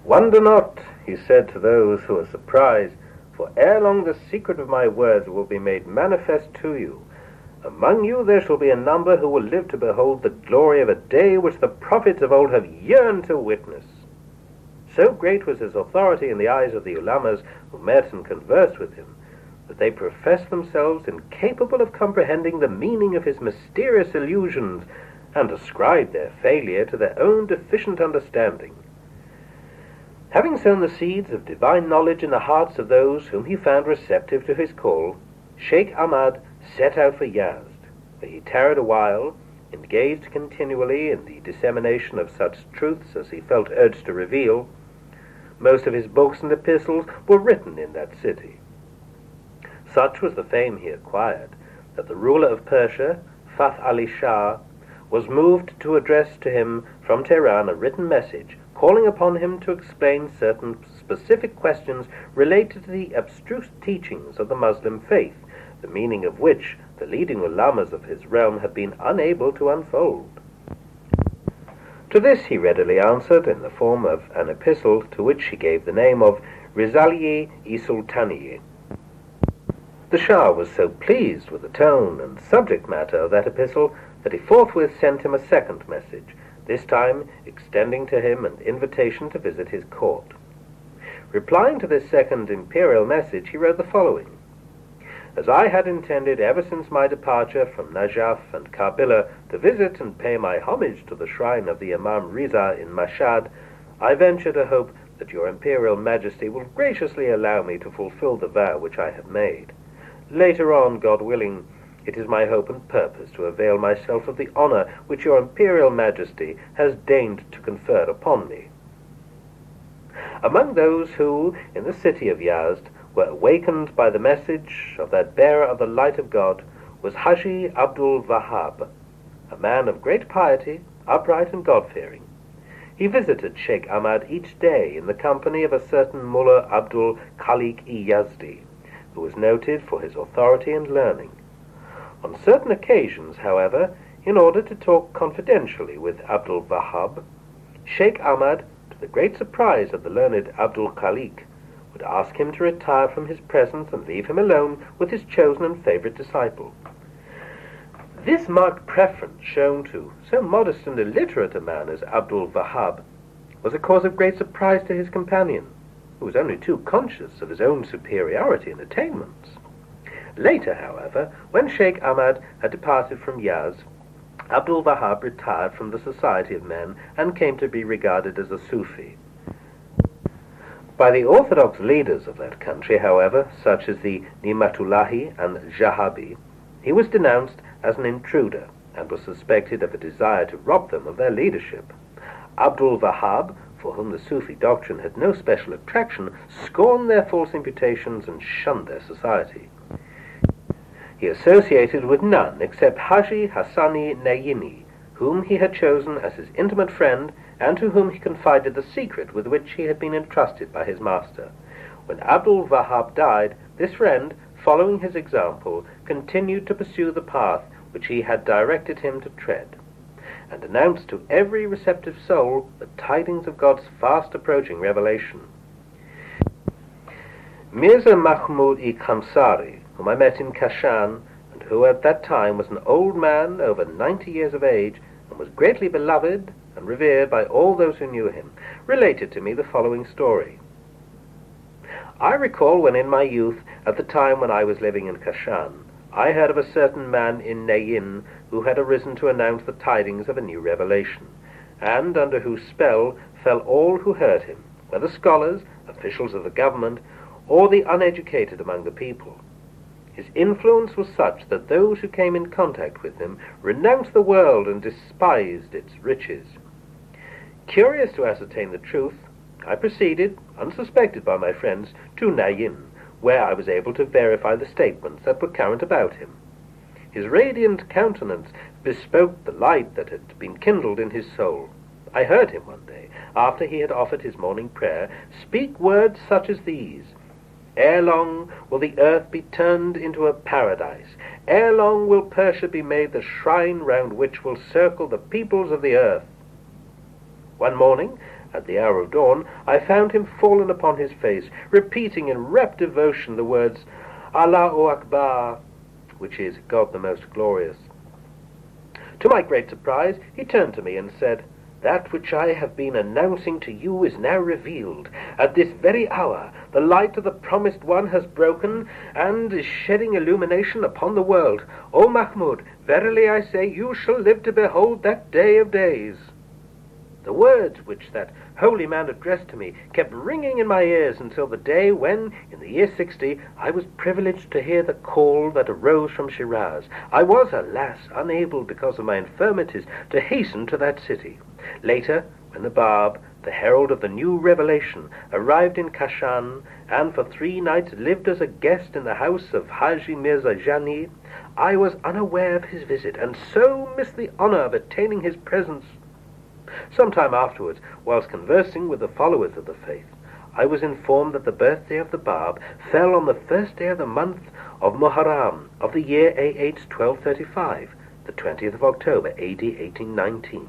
"Wonder not," he said to those who were surprised, "for ere long the secret of my words will be made manifest to you. Among you there shall be a number who will live to behold the glory of a day which the prophets of old have yearned to witness." So great was his authority in the eyes of the ulamas who met and conversed with him, that they professed themselves incapable of comprehending the meaning of his mysterious illusions, and ascribed their failure to their own deficient understanding. Having sown the seeds of divine knowledge in the hearts of those whom he found receptive to his call, Sheikh Ahmad set out for Yazd, where he tarried a while, engaged continually in the dissemination of such truths as he felt urged to reveal. Most of his books and epistles were written in that city. Such was the fame he acquired, that the ruler of Persia, Fath Ali Shah, was moved to address to him from Tehran a written message calling upon him to explain certain specific questions related to the abstruse teachings of the Muslim faith, the meaning of which the leading ulamas of his realm had been unable to unfold. To this he readily answered in the form of an epistle to which he gave the name of Risale-i Sultaniye. The Shah was so pleased with the tone and subject matter of that epistle that he forthwith sent him a second message, this time extending to him an invitation to visit his court. Replying to this second imperial message, he wrote the following: "As I had intended ever since my departure from Najaf and Karbila to visit and pay my homage to the shrine of the Imam Riza in Mashhad, I venture to hope that your Imperial Majesty will graciously allow me to fulfill the vow which I have made. Later on, God willing, it is my hope and purpose to avail myself of the honor which your Imperial Majesty has deigned to confer upon me." Among those who, in the city of Yazd, were awakened by the message of that bearer of the light of God was Haji Abdul Wahab, a man of great piety, upright and God-fearing. He visited Sheikh Ahmad each day in the company of a certain Mullah Abdul Khalik-i Yazdi, who was noted for his authority and learning. On certain occasions, however, in order to talk confidentially with Abdul Wahab, Sheikh Ahmad, to the great surprise of the learned Abdul Khalik, would ask him to retire from his presence and leave him alone with his chosen and favorite disciple. This marked preference shown to so modest and illiterate a man as Abdul Wahab was a cause of great surprise to his companion, who was only too conscious of his own superiority and attainments. Later, however, when Sheikh Ahmad had departed from Yazd, Abdul Wahab retired from the society of men and came to be regarded as a Sufi. By the orthodox leaders of that country, however, such as the Nimatullahi and Jahabi, he was denounced as an intruder and was suspected of a desire to rob them of their leadership. Abdul Wahab, for whom the Sufi doctrine had no special attraction, scorned their false imputations and shunned their society. He associated with none except Haji Hassani Nayini, whom he had chosen as his intimate friend and to whom he confided the secret with which he had been entrusted by his master. When Abdul Wahab died, this friend, following his example, continued to pursue the path which he had directed him to tread, and announced to every receptive soul the tidings of God's fast approaching revelation. Mirza Mahmud-i Khamsari, whom I met in Kashan, and who at that time was an old man over 90 years of age, and was greatly beloved and revered by all those who knew him, related to me the following story. I recall when in my youth, at the time when I was living in Kashan, I heard of a certain man in Nayin who had arisen to announce the tidings of a new revelation, and under whose spell fell all who heard him, whether scholars, officials of the government, or the uneducated among the people. His influence was such that those who came in contact with him renounced the world and despised its riches. Curious to ascertain the truth, I proceeded, unsuspected by my friends, to Nayin, where I was able to verify the statements that were current about him. His radiant countenance bespoke the light that had been kindled in his soul. I heard him one day, after he had offered his morning prayer, speak words such as these: "Ere long will the earth be turned into a paradise. Ere long will Persia be made the shrine round which will circle the peoples of the earth." One morning, At the hour of dawn, I found him fallen upon his face, repeating in rapt devotion the words, Allahu Akbar, which is God the Most Glorious. To my great surprise, he turned to me and said, "That which I have been announcing to you is now revealed. At this very hour, the light of the Promised One has broken and is shedding illumination upon the world. O Mahmud, verily I say, you shall live to behold that day of days." The words which that holy man addressed to me kept ringing in my ears until the day when, in the year 60, I was privileged to hear the call that arose from Shiraz. I was, alas, unable, because of my infirmities, to hasten to that city. Later, when the Bab, the herald of the new revelation, arrived in Kashan, and for 3 nights lived as a guest in the house of Haji Mirza Jani, I was unaware of his visit, and so missed the honor of attaining his presence. Some time afterwards, whilst conversing with the followers of the faith, I was informed that the birthday of the Bab fell on the first day of the month of Muharram of the year AH 1235, the 20th of October, AD 1819.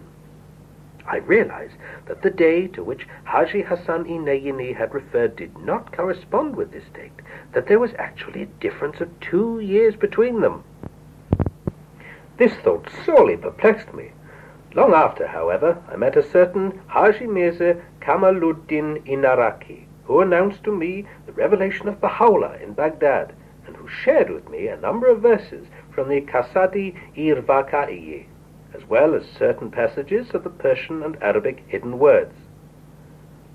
I realized that the day to which Haji Hassan-i Nayini had referred did not correspond with this date, that there was actually a difference of 2 years between them. This thought sorely perplexed me. Long after, however, I met a certain Haji Mirza Kamaluddin Inaraki, who announced to me the revelation of Baha'u'llah in Baghdad, and who shared with me a number of verses from the Qasadi-i-Vakai'i, as well as certain passages of the Persian and Arabic hidden words.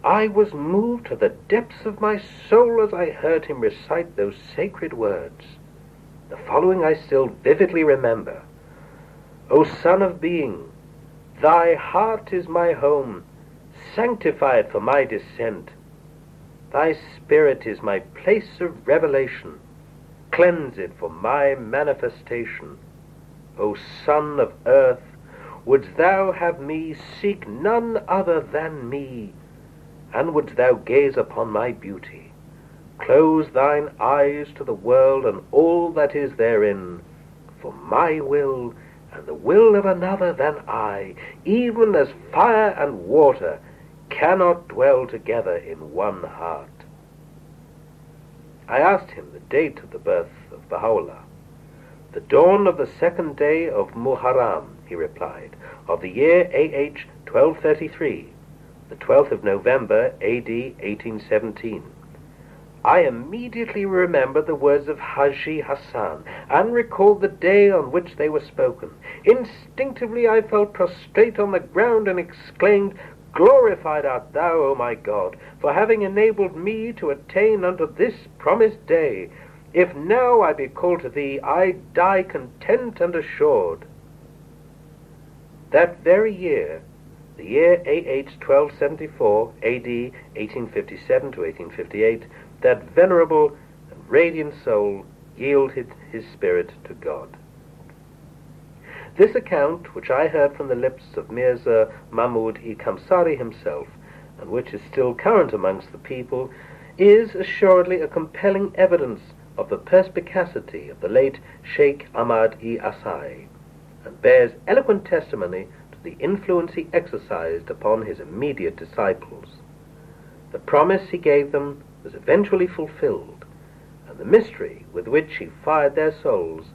I was moved to the depths of my soul as I heard him recite those sacred words. The following I still vividly remember. O Son of Being, thy heart is my home, sanctified for my descent. Thy spirit is my place of revelation, cleanse it for my manifestation. O Son of Earth, wouldst thou have me seek none other than me, and wouldst thou gaze upon my beauty, close thine eyes to the world and all that is therein, for my will and the will of another than I, even as fire and water, cannot dwell together in one heart. I asked him the date of the birth of Baha'u'llah. The dawn of the 2nd day of Muharram, he replied, of the year AH 1233, the 12th of November, AD 1817. I immediately remembered the words of Haji Hassan, and recalled the day on which they were spoken. Instinctively I fell prostrate on the ground and exclaimed, "Glorified art thou, O my God, for having enabled me to attain unto this promised day. If now I be called to thee, I die content and assured." That very year, the year AH 1274, AD 1857 to 1858, that venerable and radiant soul yielded his spirit to God. This account, which I heard from the lips of Mirza Mahmud-i Kamsari himself, and which is still current amongst the people, is assuredly a compelling evidence of the perspicacity of the late Sheikh Ahmad-i Asai, and bears eloquent testimony to the influence he exercised upon his immediate disciples. The promise he gave them was eventually fulfilled, and the mystery with which he fired their souls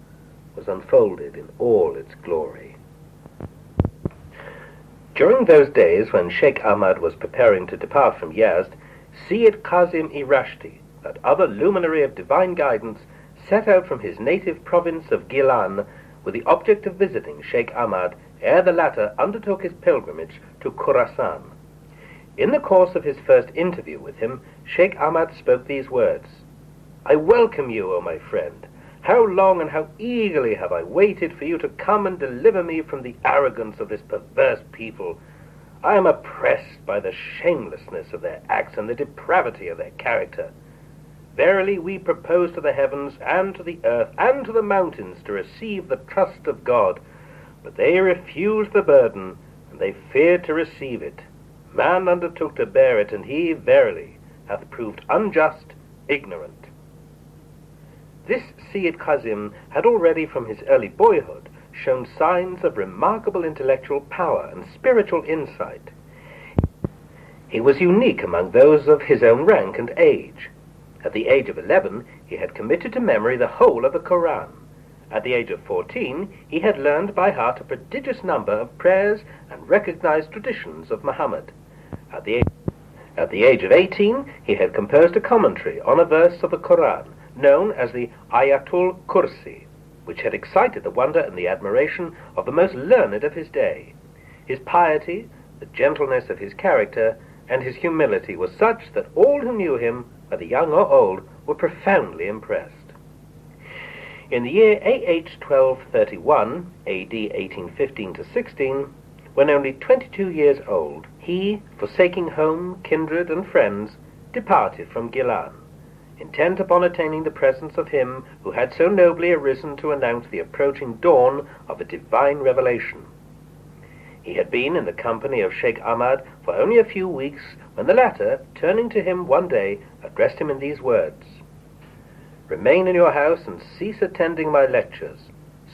was unfolded in all its glory. During those days when Sheikh Ahmad was preparing to depart from Yazd, Sayyid Kazim-i Rashti, that other luminary of divine guidance, set out from his native province of Gilan with the object of visiting Sheikh Ahmad ere the latter undertook his pilgrimage to Khurasan. In the course of his first interview with him, Sheikh Ahmad spoke these words: "I welcome you, O my friend. How long and how eagerly have I waited for you to come and deliver me from the arrogance of this perverse people. I am oppressed by the shamelessness of their acts and the depravity of their character. Verily we propose to the heavens and to the earth and to the mountains to receive the trust of God, but they refused the burden, and they feared to receive it. Man undertook to bear it, and he, verily, hath proved unjust, ignorant." This Sayyid Kazim had already from his early boyhood shown signs of remarkable intellectual power and spiritual insight. He was unique among those of his own rank and age. At the age of 11, he had committed to memory the whole of the Koran. At the age of 14, he had learned by heart a prodigious number of prayers and recognized traditions of Muhammad. At the age of 18, he had composed a commentary on a verse of the Koran, known as the Ayatul Kursi, which had excited the wonder and the admiration of the most learned of his day. His piety, the gentleness of his character, and his humility was such that all who knew him, whether young or old, were profoundly impressed. In the year AH 1231, AD 1815-16, when only 22 years old, he, forsaking home, kindred, and friends, departed from Gilan, intent upon attaining the presence of him who had so nobly arisen to announce the approaching dawn of a divine revelation. He had been in the company of Sheikh Ahmad for only a few weeks when the latter, turning to him one day, addressed him in these words: "Remain in your house and cease attending my lectures.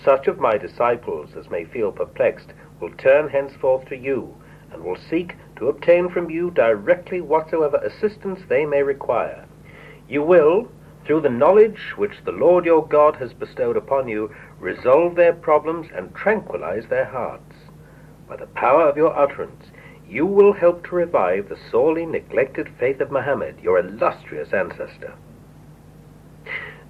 Such of my disciples as may feel perplexed will turn henceforth to you, and will seek to obtain from you directly whatsoever assistance they may require. You will, through the knowledge which the Lord your God has bestowed upon you, resolve their problems and tranquilize their hearts. By the power of your utterance, you will help to revive the sorely neglected faith of Muhammad, your illustrious ancestor."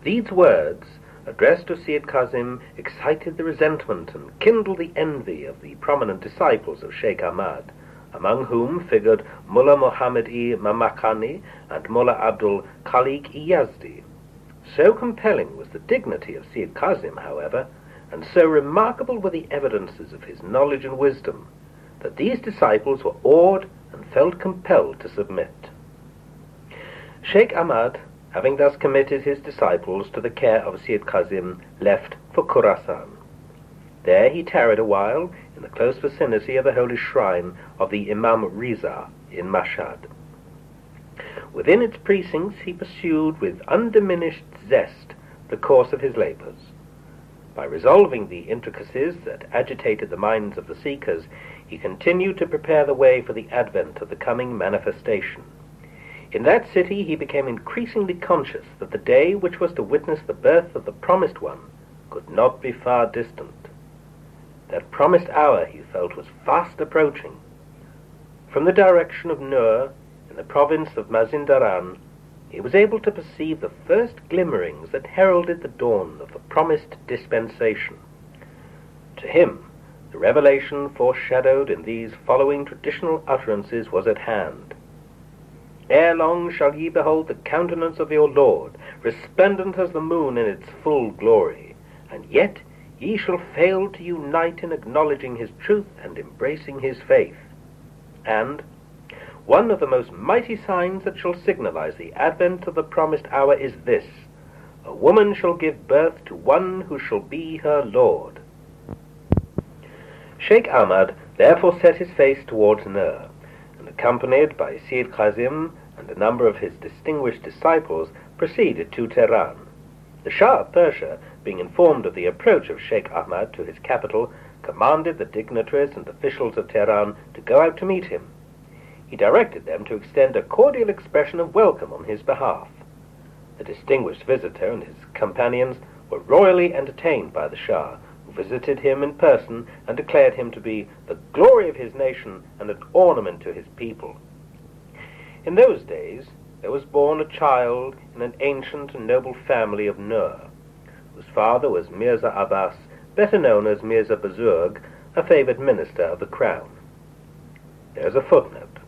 These words, addressed to Sayyid Kazim, excited the resentment and kindled the envy of the prominent disciples of Sheikh Ahmad, among whom figured Mullah Muhammad-i Mamakani and Mullah Abdul Khalik-i Yazdi. So compelling was the dignity of Sayyid Kazim, however, and so remarkable were the evidences of his knowledge and wisdom, that these disciples were awed and felt compelled to submit. Sheikh Ahmad, having thus committed his disciples to the care of Sayyid Kazim, left for Khurasan. There he tarried a while in the close vicinity of the holy shrine of the Imam Riza in Mashhad. Within its precincts he pursued with undiminished zest the course of his labors. By resolving the intricacies that agitated the minds of the seekers, he continued to prepare the way for the advent of the coming manifestation. In that city he became increasingly conscious that the day which was to witness the birth of the promised one could not be far distant. That promised hour, he felt, was fast approaching. From the direction of Nur, in the province of Mazindaran, he was able to perceive the first glimmerings that heralded the dawn of the promised dispensation. To him, the revelation foreshadowed in these following traditional utterances was at hand. "Ere long shall ye behold the countenance of your Lord, resplendent as the moon in its full glory, and yet ye shall fail to unite in acknowledging his truth and embracing his faith. And one of the most mighty signs that shall signalize the advent of the promised hour is this: a woman shall give birth to one who shall be her Lord." Sheikh Ahmad therefore set his face towards Nur, and accompanied by Sayyid Kazim and a number of his distinguished disciples, proceeded to Tehran. The Shah of Persia, being informed of the approach of Sheikh Ahmad to his capital, commanded the dignitaries and officials of Tehran to go out to meet him. He directed them to extend a cordial expression of welcome on his behalf. The distinguished visitor and his companions were royally entertained by the Shah, who visited him in person and declared him to be the glory of his nation and an ornament to his people. In those days there was born a child in an ancient and noble family of Nur, whose father was Mirza Abbas, better known as Mirza Buzurg, a favored minister of the crown. There is a footnote.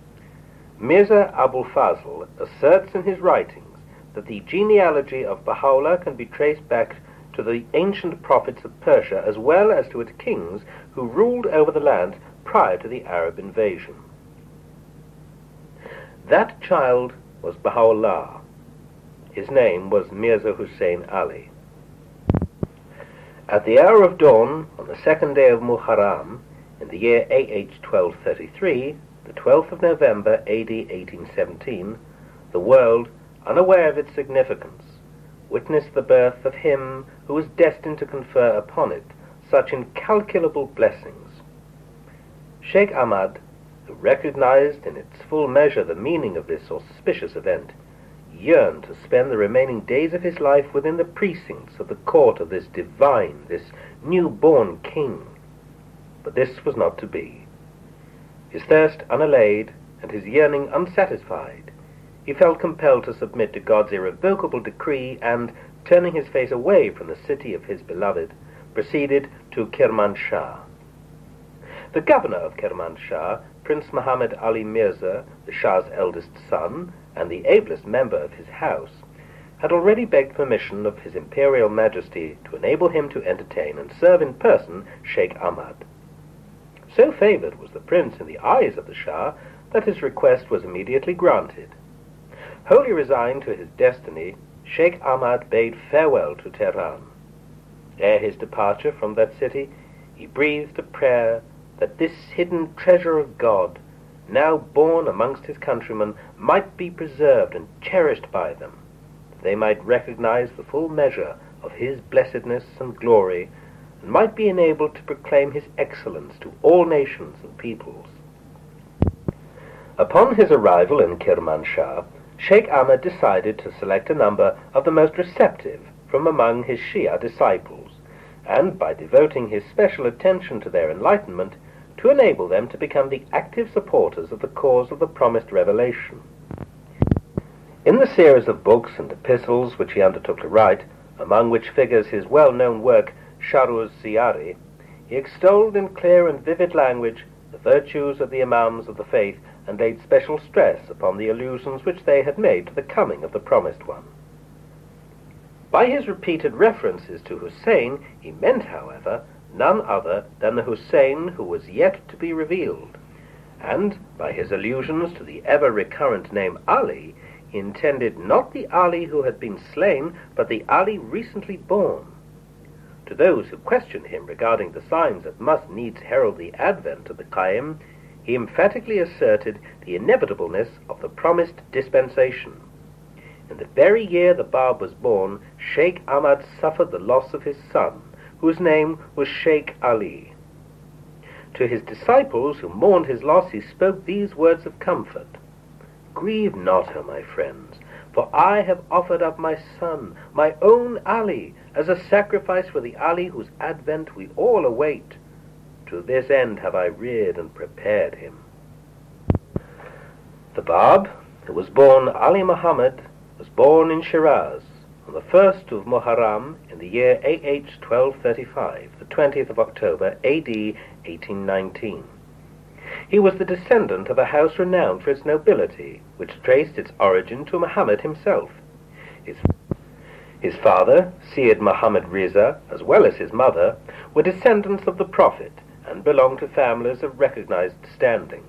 Mirza Abul Fazl asserts in his writings that the genealogy of Baha'u'llah can be traced back to the ancient prophets of Persia as well as to its kings who ruled over the land prior to the Arab invasion. That child was Baha'u'llah. His name was Mirza Hussein Ali. At the hour of dawn, on the second day of Muharram, in the year AH 1233, the 12th of November, AD 1817, the world, unaware of its significance, witnessed the birth of him who was destined to confer upon it such incalculable blessings. Sheikh Ahmad, who recognized in its full measure the meaning of this auspicious event, yearned to spend the remaining days of his life within the precincts of the court of this divine, this new-born king. But this was not to be. His thirst unallayed, and his yearning unsatisfied, he felt compelled to submit to God's irrevocable decree, and, turning his face away from the city of his beloved, proceeded to Kermanshah. The governor of Kermanshah, Prince Muhammad Ali Mirza, the Shah's eldest son, and the ablest member of his house, had already begged permission of His Imperial Majesty to enable him to entertain and serve in person Sheikh Ahmad. So favored was the prince in the eyes of the Shah that his request was immediately granted. Wholly resigned to his destiny, Sheikh Ahmad bade farewell to Tehran. Ere his departure from that city, he breathed a prayer that this hidden treasure of God, now born amongst his countrymen, might be preserved and cherished by them, that they might recognize the full measure of his blessedness and glory, and might be enabled to proclaim his excellence to all nations and peoples. Upon his arrival in Kermanshah, Sheikh Ahmad decided to select a number of the most receptive from among his Shia disciples, and by devoting his special attention to their enlightenment, to enable them to become the active supporters of the cause of the promised revelation. In the series of books and epistles which he undertook to write, among which figures his well-known work Sharh Ziyari, he extolled in clear and vivid language the virtues of the Imams of the faith, and laid special stress upon the allusions which they had made to the coming of the Promised One. By his repeated references to Hussein, he meant, however, none other than the Hussein who was yet to be revealed, and by his allusions to the ever-recurrent name Ali, he intended not the Ali who had been slain, but the Ali recently born. To those who questioned him regarding the signs that must needs herald the advent of the Qaim, he emphatically asserted the inevitableness of the promised dispensation. In the very year the Bab was born, Sheikh Ahmad suffered the loss of his son, whose name was Sheikh Ali. To his disciples who mourned his loss, he spoke these words of comfort: "Grieve not, O my friends, for I have offered up my son, my own Ali, as a sacrifice for the Ali whose advent we all await. To this end have I reared and prepared him." The Bab, who was born Ali Muhammad, was born in Shiraz on the 1st of Muharram in the year AH 1235, the 20th of October, AD 1819. He was the descendant of a house renowned for its nobility, which traced its origin to Muhammad himself. His father, Syed Muhammad Riza, as well as his mother, were descendants of the Prophet, and belonged to families of recognized standing.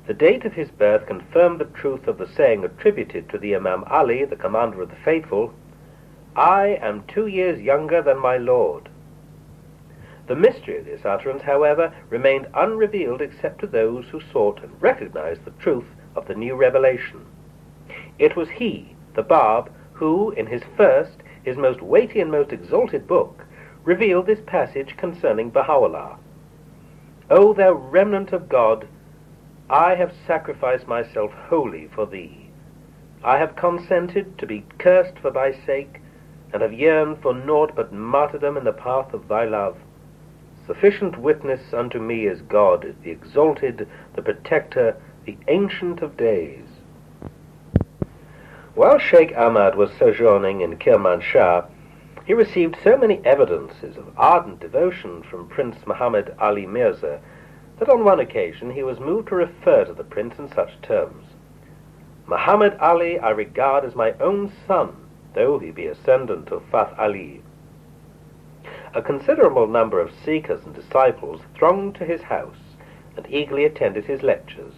The date of his birth confirmed the truth of the saying attributed to the Imam Ali, the commander of the faithful, "I am 2 years younger than my Lord." The mystery of this utterance, however, remained unrevealed except to those who sought and recognized the truth of the new revelation. It was he, the Bab, who, in his first, his most weighty and most exalted book, revealed this passage concerning Baha'u'llah: "O thou remnant of God, I have sacrificed myself wholly for thee. I have consented to be cursed for thy sake, and have yearned for naught but martyrdom in the path of thy love. Sufficient witness unto me is God, the exalted, the protector, the ancient of days." While Sheikh Ahmad was sojourning in Kermanshah, he received so many evidences of ardent devotion from Prince Muhammad Ali Mirza that on one occasion he was moved to refer to the prince in such terms: "Muhammad Ali I regard as my own son, though he be ascendant of Fath Ali." A considerable number of seekers and disciples thronged to his house and eagerly attended his lectures.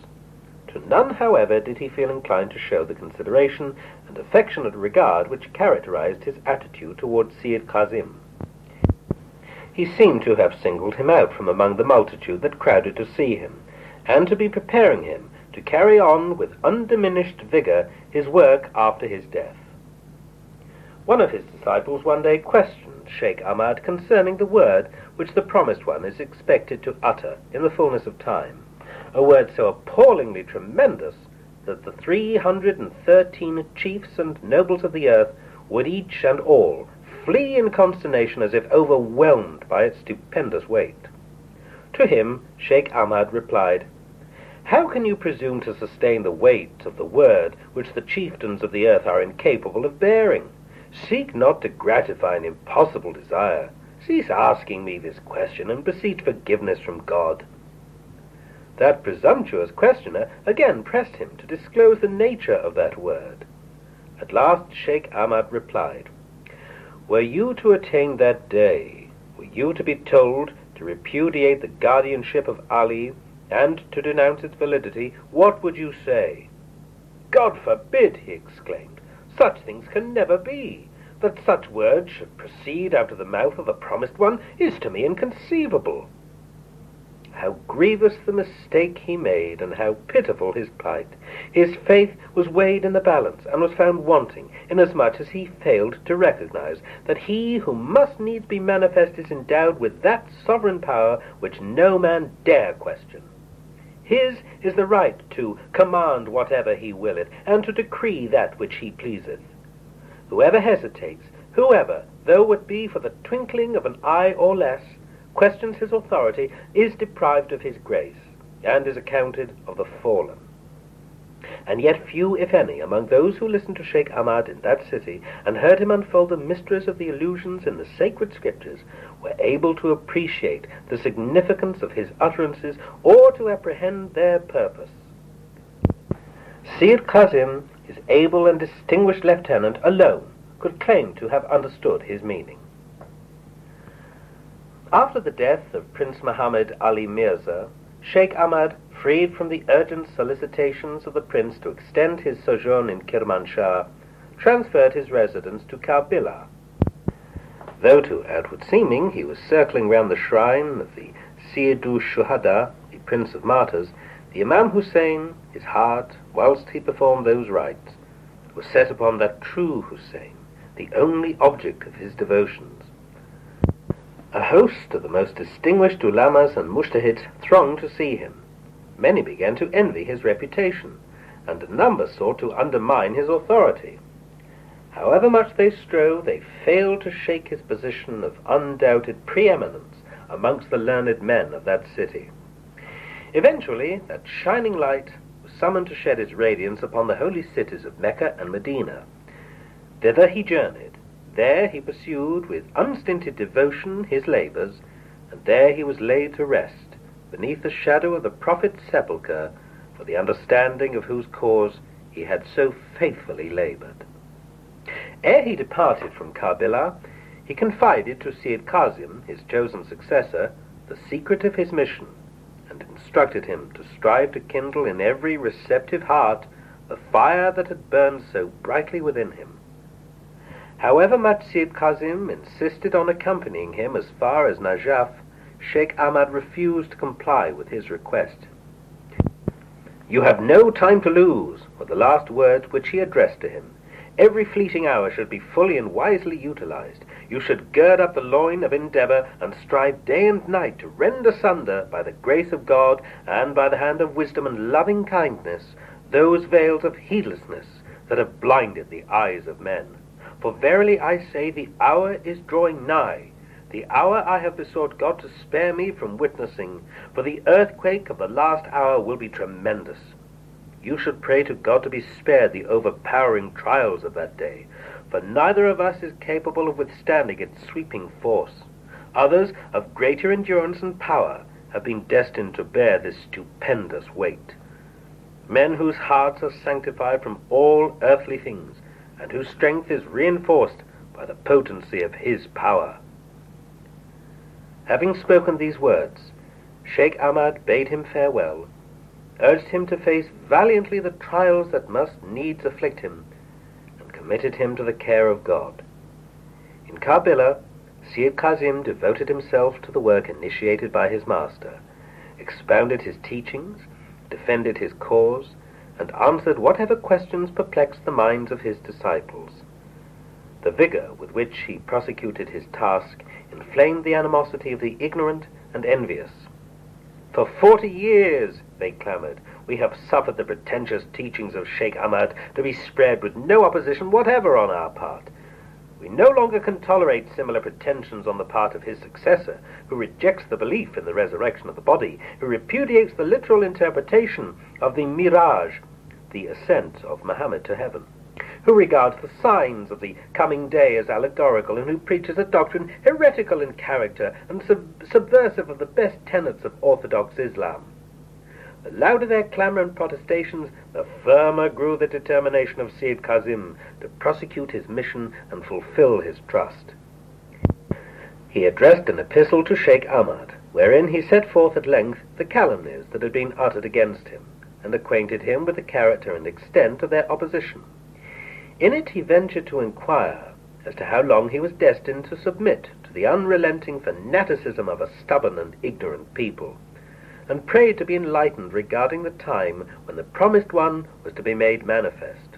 To none, however, did he feel inclined to show the consideration and affectionate regard which characterized his attitude towards Syed Kazim. He seemed to have singled him out from among the multitude that crowded to see him, and to be preparing him to carry on with undiminished vigor his work after his death. One of his disciples one day questioned Sheikh Ahmad concerning the word which the Promised One is expected to utter in the fullness of time, a word so appallingly tremendous that the 313 chiefs and nobles of the earth would each and all flee in consternation as if overwhelmed by its stupendous weight. To him Sheikh Ahmad replied, "How can you presume to sustain the weight of the word which the chieftains of the earth are incapable of bearing? Seek not to gratify an impossible desire. Cease asking me this question and beseech forgiveness from God." That presumptuous questioner again pressed him to disclose the nature of that word. At last Sheikh Ahmad replied, "Were you to attain that day, were you to be told to repudiate the guardianship of Ali and to denounce its validity, what would you say?" "God forbid," he exclaimed, "such things can never be. That such words should proceed out of the mouth of the promised one is to me inconceivable." How grievous the mistake he made, and how pitiful his plight! His faith was weighed in the balance, and was found wanting, inasmuch as he failed to recognize that he who must needs be manifest is endowed with that sovereign power which no man dare question. His is the right to command whatever he willeth, and to decree that which he pleaseth. Whoever hesitates, whoever, though it be for the twinkling of an eye or less, questions his authority, is deprived of his grace, and is accounted of the fallen. And yet few, if any, among those who listened to Sheikh Ahmad in that city, and heard him unfold the mysteries of the allusions in the sacred scriptures, were able to appreciate the significance of his utterances, or to apprehend their purpose. Sayyid Qasim, his able and distinguished lieutenant, alone could claim to have understood his meaning. After the death of Prince Muhammad Ali Mirza, Sheikh Ahmad, freed from the urgent solicitations of the prince to extend his sojourn in Kirmanshah, transferred his residence to Karbila. Though to outward seeming he was circling round the shrine of the Sayyidu Shuhada, the Prince of Martyrs, the Imam Hussein, his heart, whilst he performed those rites, was set upon that true Hussein, the only object of his devotions. A host of the most distinguished ulamas and mujtahids thronged to see him. Many began to envy his reputation, and a number sought to undermine his authority. However much they strove, they failed to shake his position of undoubted preeminence amongst the learned men of that city. Eventually, that shining light was summoned to shed its radiance upon the holy cities of Mecca and Medina. Thither he journeyed. There he pursued with unstinted devotion his labors, and there he was laid to rest, beneath the shadow of the Prophet's sepulchre, for the understanding of whose cause he had so faithfully labored. Ere he departed from Karbila, he confided to Sayyid Qasim, his chosen successor, the secret of his mission, and instructed him to strive to kindle in every receptive heart the fire that had burned so brightly within him. However much Sayyid Qasim insisted on accompanying him as far as Najaf, Sheikh Ahmad refused to comply with his request. "You have no time to lose," were the last words which he addressed to him. "Every fleeting hour should be fully and wisely utilized. You should gird up the loin of endeavor and strive day and night to rend asunder, by the grace of God and by the hand of wisdom and loving kindness, those veils of heedlessness that have blinded the eyes of men. For verily I say, the hour is drawing nigh, the hour I have besought God to spare me from witnessing, for the earthquake of the last hour will be tremendous. You should pray to God to be spared the overpowering trials of that day, for neither of us is capable of withstanding its sweeping force. Others, of greater endurance and power, have been destined to bear this stupendous weight. Men whose hearts are sanctified from all earthly things, and whose strength is reinforced by the potency of his power." Having spoken these words, Sheikh Ahmad bade him farewell, urged him to face valiantly the trials that must needs afflict him, and committed him to the care of God. In Karbila, Sayyid Qasim devoted himself to the work initiated by his master, expounded his teachings, defended his cause, and answered whatever questions perplexed the minds of his disciples. The vigor with which he prosecuted his task inflamed the animosity of the ignorant and envious. For 40 years they clamored. "We have suffered the pretentious teachings of Sheikh Ahmad to be spread with no opposition whatever on our part. We no longer can tolerate similar pretensions on the part of his successor, who rejects the belief in the resurrection of the body, who repudiates the literal interpretation of the mirage, the ascent of Muhammad to heaven, who regards the signs of the coming day as allegorical, and who preaches a doctrine heretical in character and subversive of the best tenets of Orthodox Islam." The louder their clamour and protestations, the firmer grew the determination of Sayyid Kazim to prosecute his mission and fulfill his trust. He addressed an epistle to Sheikh Ahmad, wherein he set forth at length the calumnies that had been uttered against him, and acquainted him with the character and extent of their opposition. In it he ventured to inquire as to how long he was destined to submit to the unrelenting fanaticism of a stubborn and ignorant people, and prayed to be enlightened regarding the time when the promised one was to be made manifest.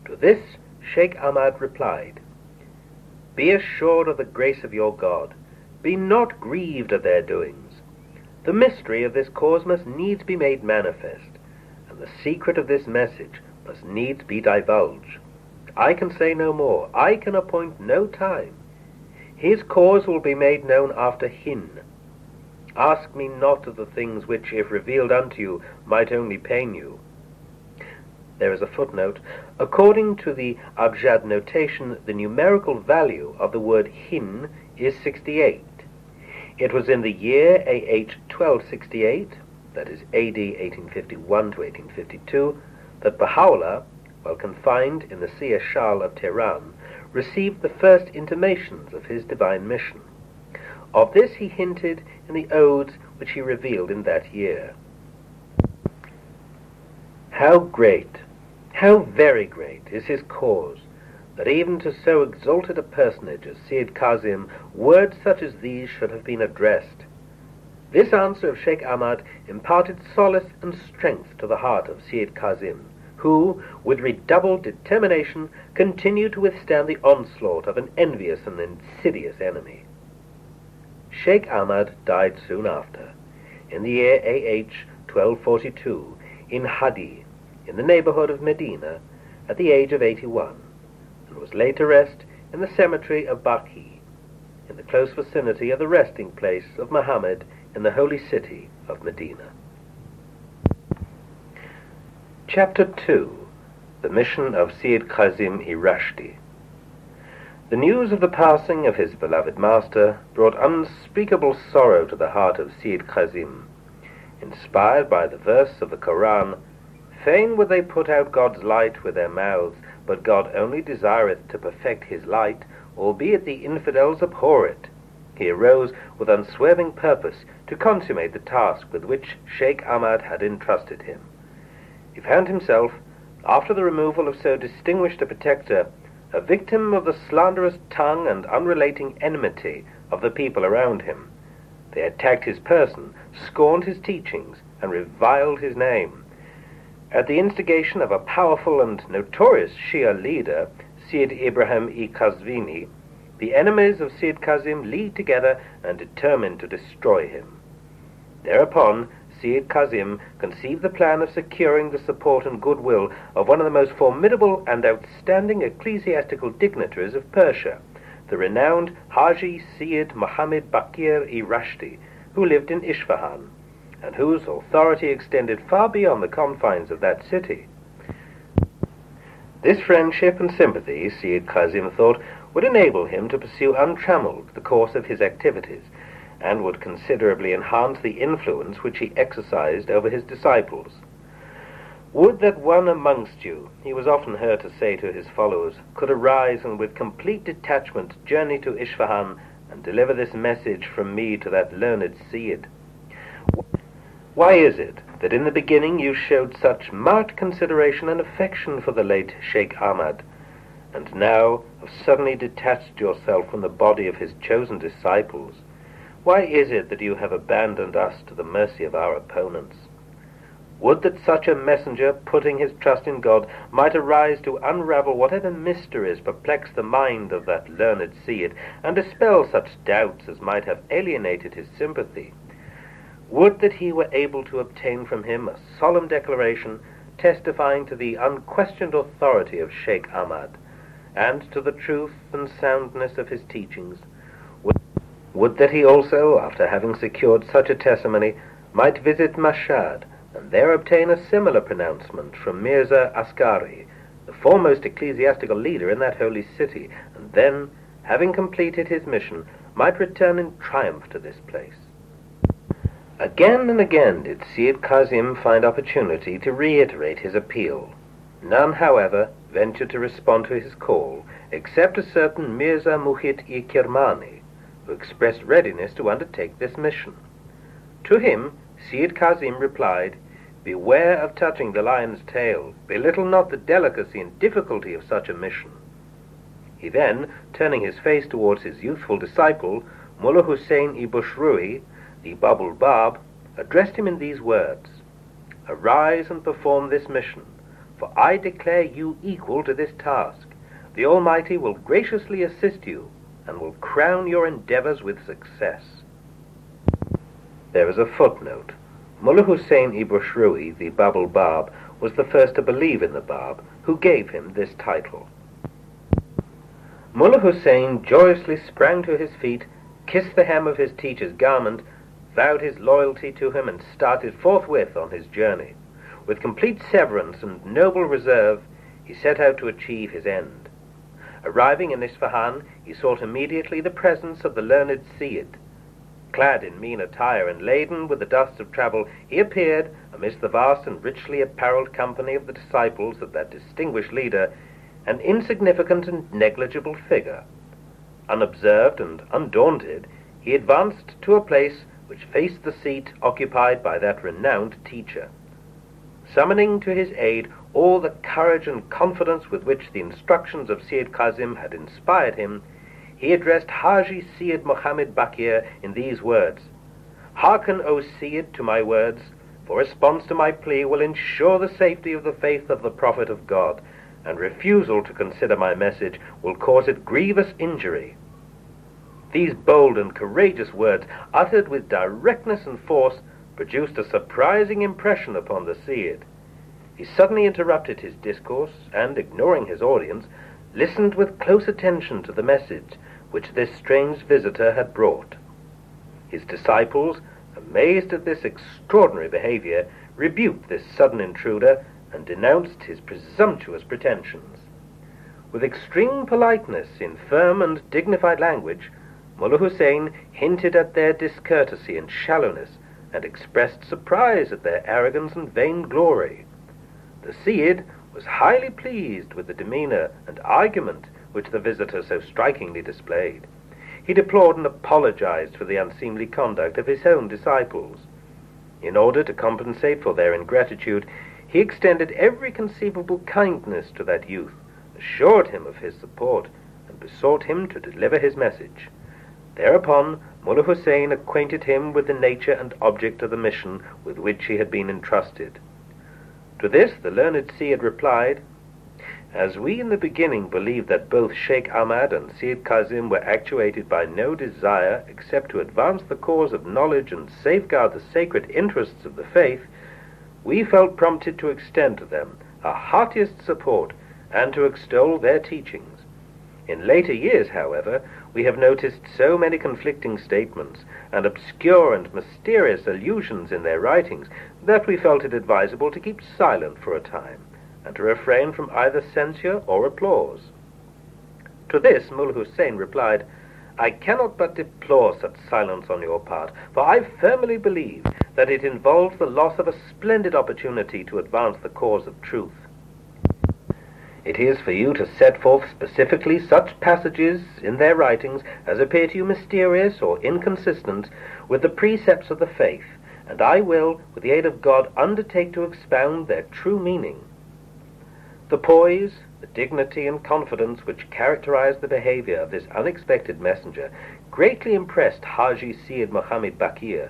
To this Sheikh Ahmad replied, "Be assured of the grace of your God. Be not grieved at their doings. The mystery of this cause must needs be made manifest, and the secret of this message must needs be divulged. I can say no more. I can appoint no time. His cause will be made known after Hin. Ask me not of the things which, if revealed unto you, might only pain you." There is a footnote. According to the Abjad notation, the numerical value of the word Hin is 68. It was in the year AH 1268, that is AD 1851 to 1852, that Baha'u'llah, while confined in the Sia Shal of Tehran, received the first intimations of his divine mission. Of this he hinted in the odes which he revealed in that year. How great, how very great is his cause, that even to so exalted a personage as Sayyid Kazim words such as these should have been addressed. This answer of Sheikh Ahmad imparted solace and strength to the heart of Sayyid Kazim, who, with redoubled determination, continued to withstand the onslaught of an envious and insidious enemy. Sheikh Ahmad died soon after, in the year AH 1242, in Hadi, in the neighborhood of Medina, at the age of 81, and was laid to rest in the cemetery of Bahá'í, in the close vicinity of the resting place of Muhammad in the holy city of Medina. Chapter 2. The Mission of Sayyid Kazim-i Rashdi. The news of the passing of his beloved master brought unspeakable sorrow to the heart of Sayyid Kazim. Inspired by the verse of the Koran, "Fain would they put out God's light with their mouths, but God only desireth to perfect his light, albeit the infidels abhor it," he arose with unswerving purpose to consummate the task with which Sheikh Ahmad had entrusted him. He found himself, after the removal of so distinguished a protector, a victim of the slanderous tongue and unrelating enmity of the people around him. They attacked his person, scorned his teachings, and reviled his name. At the instigation of a powerful and notorious Shia leader, Sayyid Ibrahim-i Qazvini, the enemies of Sayyid Kazim leagued together and determined to destroy him. Thereupon, Sayyid Kazim conceived the plan of securing the support and goodwill of one of the most formidable and outstanding ecclesiastical dignitaries of Persia, the renowned Haji Sayyid Muhammad Baqir-i Rashdi, who lived in Isfahan, and whose authority extended far beyond the confines of that city. This friendship and sympathy, Sayyid Kazim thought, would enable him to pursue untrammeled the course of his activities, and would considerably enhance the influence which he exercised over his disciples. "Would that one amongst you," he was often heard to say to his followers, "could arise and with complete detachment journey to Isfahan and deliver this message from me to that learned Sayyid. Why is it that in the beginning you showed such marked consideration and affection for the late Sheikh Ahmad, and now have suddenly detached yourself from the body of his chosen disciples? Why is it that you have abandoned us to the mercy of our opponents? Would that such a messenger, putting his trust in God, might arise to unravel whatever mysteries perplex the mind of that learned Sayyid, and dispel such doubts as might have alienated his sympathy. Would that he were able to obtain from him a solemn declaration testifying to the unquestioned authority of Sheikh Ahmad, and to the truth and soundness of his teachings. Would that he also, after having secured such a testimony, might visit Mashhad, and there obtain a similar pronouncement from Mirza Askari, the foremost ecclesiastical leader in that holy city, and then, having completed his mission, might return in triumph to this place. Again and again did Sayyid Kazim find opportunity to reiterate his appeal. None, however, ventured to respond to his call, except a certain Mirza Muhit-i Kirmani, who expressed readiness to undertake this mission. To him, Sayyid Kazim replied, "Beware of touching the lion's tail. Belittle not the delicacy and difficulty of such a mission." He then, turning his face towards his youthful disciple, Mullah Hussein-i Bushrui, the Babul Bab, addressed him in these words: "Arise and perform this mission, for I declare you equal to this task. The Almighty will graciously assist you, and will crown your endeavors with success." There is a footnote. Mullah Hussein-i Bushrui, the Babul Bab, was the first to believe in the Bab, who gave him this title. Mullah Hussein joyously sprang to his feet, kissed the hem of his teacher's garment, vowed his loyalty to him, and started forthwith on his journey. With complete severance and noble reserve, he set out to achieve his end. Arriving in Isfahan, he sought immediately the presence of the learned Sayyid. Clad in mean attire and laden with the dust of travel, he appeared amidst the vast and richly apparelled company of the disciples of that distinguished leader, an insignificant and negligible figure. Unobserved and undaunted, he advanced to a place which faced the seat occupied by that renowned teacher. Summoning to his aid all the courage and confidence with which the instructions of Sayyid Kazim had inspired him, he addressed Haji Sayyid Muhammad Bakir in these words: "Hearken, O Sayyid, to my words, for response to my plea will ensure the safety of the faith of the Prophet of God, and refusal to consider my message will cause it grievous injury." These bold and courageous words, uttered with directness and force, produced a surprising impression upon the Sayyid. He suddenly interrupted his discourse, and, ignoring his audience, listened with close attention to the message which this strange visitor had brought. His disciples, amazed at this extraordinary behavior, rebuked this sudden intruder and denounced his presumptuous pretensions. With extreme politeness, in firm and dignified language, Mullah Hussein hinted at their discourtesy and shallowness, and expressed surprise at their arrogance and vainglory. The Sayyid was highly pleased with the demeanor and argument which the visitor so strikingly displayed. He deplored and apologized for the unseemly conduct of his own disciples. In order to compensate for their ingratitude, he extended every conceivable kindness to that youth, assured him of his support, and besought him to deliver his message. Thereupon, Mullah Hussein acquainted him with the nature and object of the mission with which he had been entrusted. To this the learned Sayyid replied: "As we in the beginning believed that both Sheikh Ahmad and Sayyid Kazim were actuated by no desire except to advance the cause of knowledge and safeguard the sacred interests of the faith, we felt prompted to extend to them our heartiest support and to extol their teachings. In later years, however, we have noticed so many conflicting statements and obscure and mysterious allusions in their writings that we felt it advisable to keep silent for a time, and to refrain from either censure or applause." To this Mullah Hussein replied: "I cannot but deplore such silence on your part, for I firmly believe that it involves the loss of a splendid opportunity to advance the cause of truth. It is for you to set forth specifically such passages in their writings as appear to you mysterious or inconsistent with the precepts of the faith, and I will, with the aid of God, undertake to expound their true meaning." The poise, the dignity and confidence which characterized the behavior of this unexpected messenger greatly impressed Haji Sayyid Muhammad Bakir.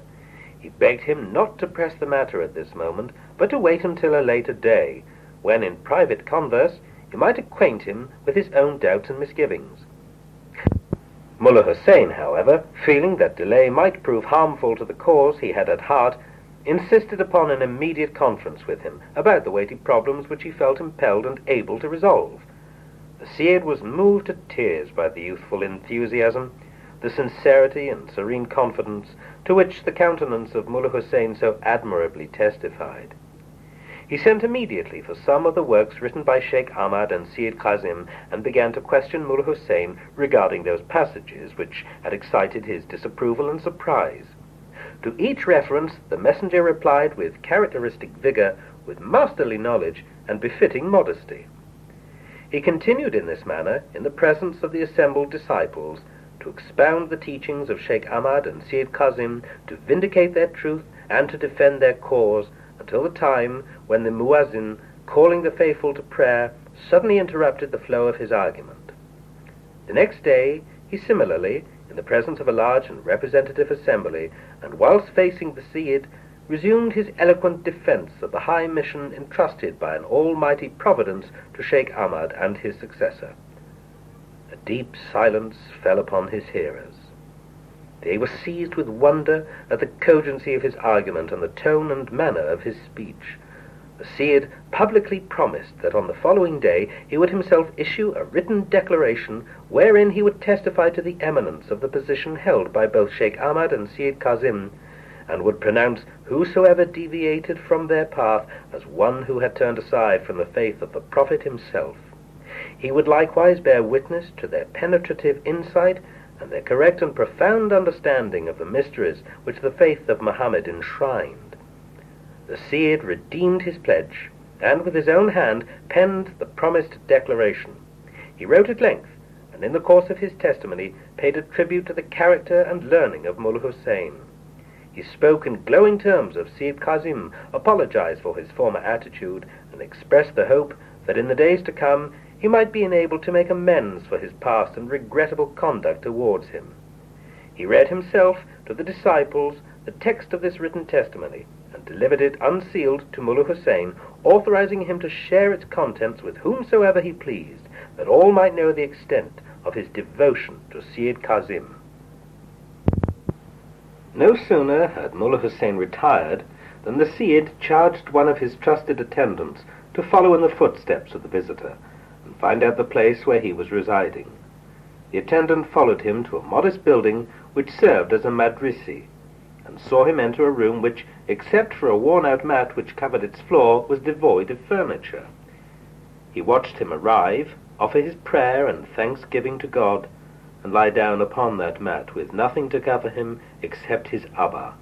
He begged him not to press the matter at this moment, but to wait until a later day, when in private converse he might acquaint him with his own doubts and misgivings. Mullah Hussein, however, feeling that delay might prove harmful to the cause he had at heart, insisted upon an immediate conference with him about the weighty problems which he felt impelled and able to resolve. The Cid was moved to tears by the youthful enthusiasm, the sincerity and serene confidence to which the countenance of Mullah Hussein so admirably testified. He sent immediately for some of the works written by Sheikh Ahmad and Sayyid Kazim, and began to question Mullah Hussein regarding those passages which had excited his disapproval and surprise. To each reference the messenger replied with characteristic vigor, with masterly knowledge, and befitting modesty. He continued in this manner, in the presence of the assembled disciples, to expound the teachings of Sheikh Ahmad and Sayyid Kazim, to vindicate their truth, and to defend their cause, until the time when the muazzin, calling the faithful to prayer, suddenly interrupted the flow of his argument. The next day he similarly, in the presence of a large and representative assembly, and whilst facing the Cid, resumed his eloquent defence of the high mission entrusted by an almighty providence to Sheikh Ahmad and his successor. A deep silence fell upon his hearers. They were seized with wonder at the cogency of his argument and the tone and manner of his speech. The Cid publicly promised that on the following day he would himself issue a written declaration wherein he would testify to the eminence of the position held by both Sheikh Ahmad and Sayyid Kazim, and would pronounce whosoever deviated from their path as one who had turned aside from the faith of the Prophet himself. He would likewise bear witness to their penetrative insight and their correct and profound understanding of the mysteries which the faith of Muhammad enshrined. The Cid redeemed his pledge, and with his own hand penned the promised declaration. He wrote at length, and in the course of his testimony paid a tribute to the character and learning of Mullah Hussein. He spoke in glowing terms of Sayyid Kazim, apologized for his former attitude, and expressed the hope that in the days to come he might be enabled to make amends for his past and regrettable conduct towards him. He read himself to the disciples the text of this written testimony, and delivered it unsealed to Mullah Hussein, authorizing him to share its contents with whomsoever he pleased, that all might know the extent of his devotion to Sayyid Kazim. No sooner had Mullah Hussein retired than the Cid charged one of his trusted attendants to follow in the footsteps of the visitor, and find out the place where he was residing. The attendant followed him to a modest building which served as a madrisi, and saw him enter a room which, except for a worn-out mat which covered its floor, was devoid of furniture. He watched him arrive, offer his prayer and thanksgiving to God, and lie down upon that mat with nothing to cover him except his abba.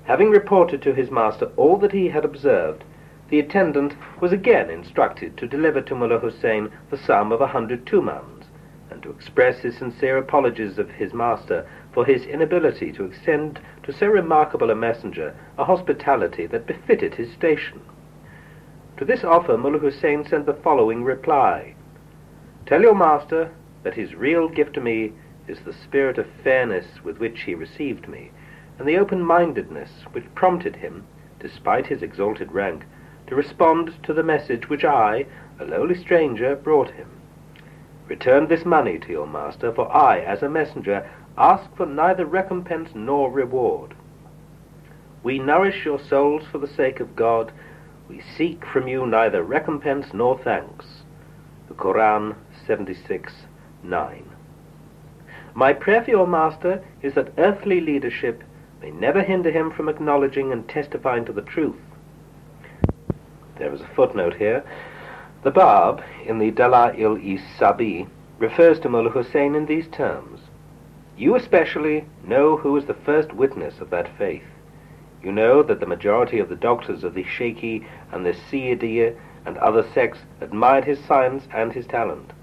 Having reported to his master all that he had observed, the attendant was again instructed to deliver to Mullah Hussein the sum of 100 tumans, and to express his sincere apologies of his master for his inability to extend to so remarkable a messenger a hospitality that befitted his station. To this offer Mullah Hussein sent the following reply: "Tell your master that his real gift to me is the spirit of fairness with which he received me, and the open-mindedness which prompted him, despite his exalted rank, to respond to the message which I, a lowly stranger, brought him. Return this money to your master, for I, as a messenger, ask for neither recompense nor reward. We nourish your souls for the sake of God. We seek from you neither recompense nor thanks." The Quran 76:9. My prayer for your master is that earthly leadership may never hinder him from acknowledging and testifying to the truth. There is a footnote here. The Bab, in the Bahá'í refers to Mullah Hussein in these terms: "You especially know who is the first witness of that faith. You know that the majority of the doctors of the Shaykhi and the Sayyidiyya and other sects admired his science and his talent.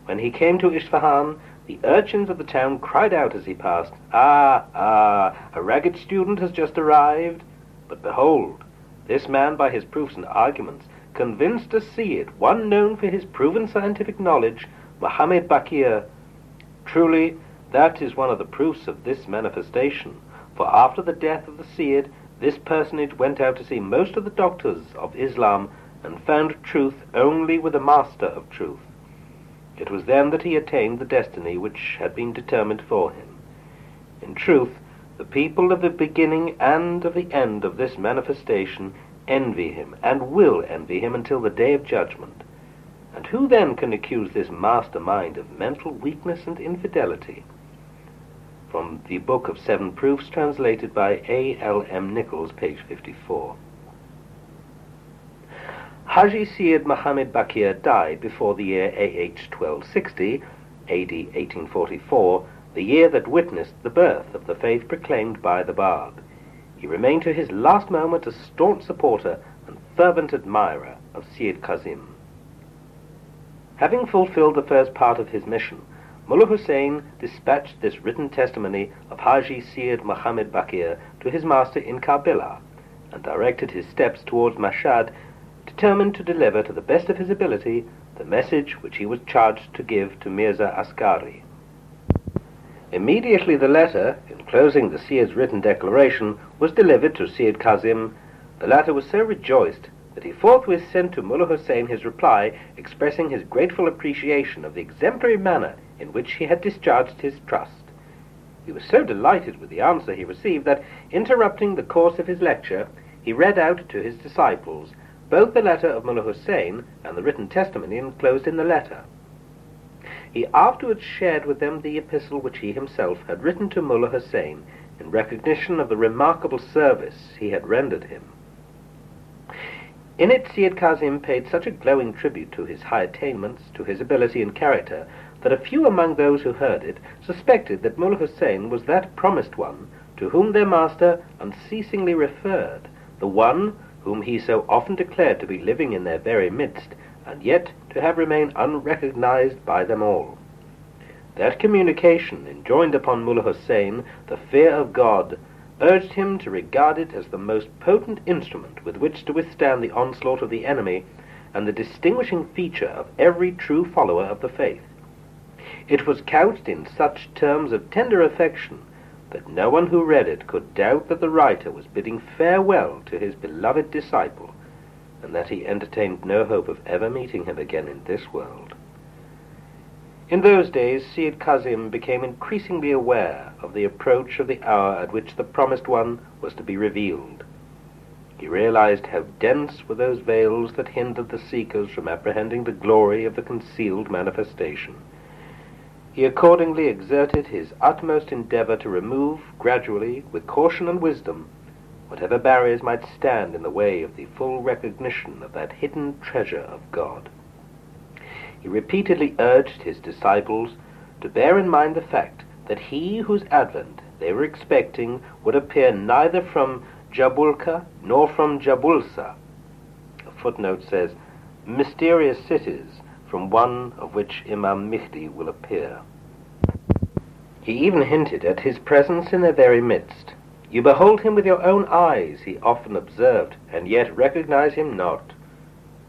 When he came to Isfahan, the urchins of the town cried out as he passed, 'Ah, a ragged student has just arrived!' But behold, this man by his proofs and arguments convinced a Cid, one known for his proven scientific knowledge, Muhammad Bakir. Truly, that is one of the proofs of this manifestation, for after the death of the Cid, this personage went out to see most of the doctors of Islam, and found truth only with the master of truth. It was then that he attained the destiny which had been determined for him. In truth, the people of the beginning and of the end of this manifestation envy him, and will envy him until the day of judgment. And who then can accuse this mastermind of mental weakness and infidelity? From the Book of Seven Proofs, translated by A.L.M. Nichols, page 54. Haji Syed Muhammad Baqir died before the year A.H. 1260, A.D. 1844, the year that witnessed the birth of the faith proclaimed by the Bab. He remained to his last moment a staunch supporter and fervent admirer of Syed Kazim. Having fulfilled the first part of his mission, Mullah Hussain dispatched this written testimony of Haji Syed Muhammad Baqir to his master in Karbala, and directed his steps towards Mashhad, determined to deliver to the best of his ability the message which he was charged to give to Mirza Askari. Immediately the letter, enclosing the Syed's written declaration, was delivered to Syed Kazim, the latter was so rejoiced that he forthwith sent to Mullah Hussain his reply, expressing his grateful appreciation of the exemplary manner in which he had discharged his trust. He was so delighted with the answer he received that, interrupting the course of his lecture, he read out to his disciples both the letter of Mullah Hussain and the written testimony enclosed in the letter. He afterwards shared with them the epistle which he himself had written to Mullah Hussain in recognition of the remarkable service he had rendered him. In it Syed Kazim paid such a glowing tribute to his high attainments, to his ability and character, that a few among those who heard it suspected that Mullah Hussain was that promised one to whom their master unceasingly referred, the one whom he so often declared to be living in their very midst, and yet to have remained unrecognized by them all. That communication enjoined upon Mullah Hussain the fear of God, urged him to regard it as the most potent instrument with which to withstand the onslaught of the enemy, and the distinguishing feature of every true follower of the faith. It was couched in such terms of tender affection that no one who read it could doubt that the writer was bidding farewell to his beloved disciple, and that he entertained no hope of ever meeting him again in this world. In those days, Syed Kazim became increasingly aware of the approach of the hour at which the promised one was to be revealed. He realized how dense were those veils that hindered the seekers from apprehending the glory of the concealed manifestation. He accordingly exerted his utmost endeavor to remove, gradually, with caution and wisdom, whatever barriers might stand in the way of the full recognition of that hidden treasure of God. He repeatedly urged his disciples to bear in mind the fact that he whose advent they were expecting would appear neither from Jabulka nor from Jabulsa. A footnote says, mysterious cities, from one of which Imam Mihdi will appear. He even hinted at his presence in their very midst. You behold him with your own eyes, he often observed, and yet recognize him not.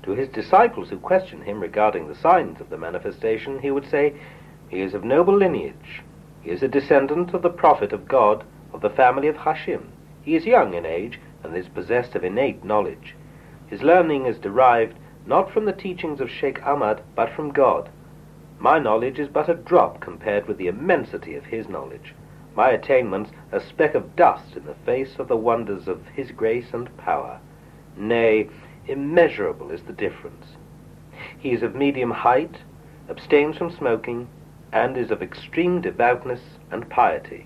To his disciples who questioned him regarding the signs of the manifestation, he would say, he is of noble lineage. He is a descendant of the prophet of God, of the family of Hashim. He is young in age, and is possessed of innate knowledge. His learning is derived not from the teachings of Sheikh Ahmad, but from God. My knowledge is but a drop compared with the immensity of his knowledge. My attainments a speck of dust in the face of the wonders of his grace and power. Nay, immeasurable is the difference. He is of medium height, abstains from smoking, and is of extreme devoutness and piety.